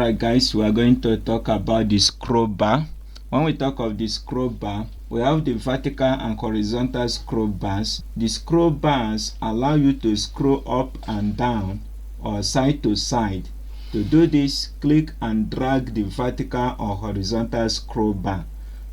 Alright guys, we are going to talk about the scroll bar. When we talk of the scroll bar, we have the vertical and horizontal scroll bars. The scroll bars allow you to scroll up and down or side to side. To do this, click and drag the vertical or horizontal scroll bar.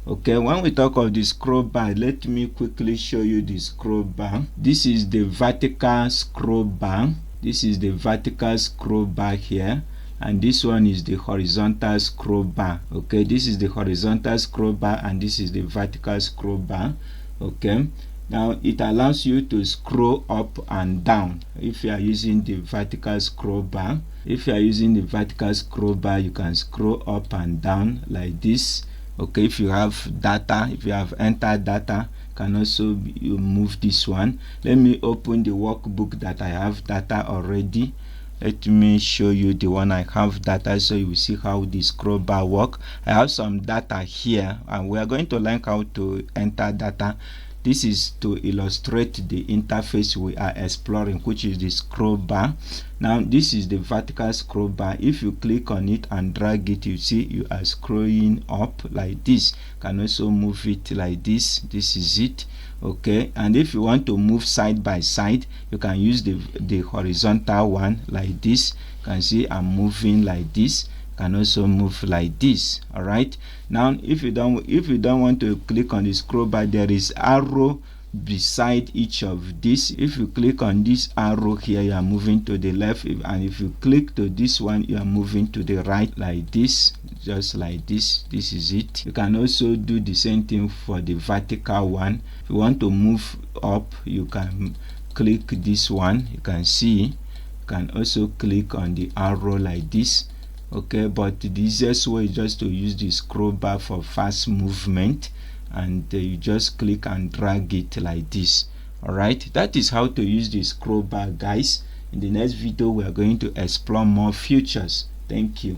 Okay, when we talk of the scroll bar, let me quickly show you the scroll bar. This is the vertical scroll bar. This is the vertical scroll bar here, and this one is the horizontal scroll bar. Okay, this is the horizontal scroll bar and this is the vertical scroll bar. Okay, now it allows you to scroll up and down if you are using the vertical scroll bar. If you are using the vertical scroll bar, you can scroll up and down like this. Okay, if you have data, if you have entered data, can also you move this one. Let me open the workbook that I have data already. Let me show you the one I have data so you will see how the scroll bar work. I have some data here and we are going to learn how to enter data. This is to illustrate the interface we are exploring, which is the scroll bar. Now this is the vertical scroll bar. If you click on it and drag it, you see you are scrolling up like this. You can also move it like this. This is it. Okay, and if you want to move side by side, you can use the horizontal one like this. You can see I'm moving like this. Can also move like this. All right, now if you don't want to click on the scroll bar, there is arrow beside each of this. If you click on this arrow here, you are moving to the left, and if you click to this one, you are moving to the right like this, just like this. This is it. You can also do the same thing for the vertical one. If you want to move up, you can click this one. You can see you can also click on the arrow like this. Okay, but the easiest way is just to use the scroll bar for fast movement, and you just click and drag it like this. All right, that is how to use the scroll bar, guys. In the next video we are going to explore more features. Thank you.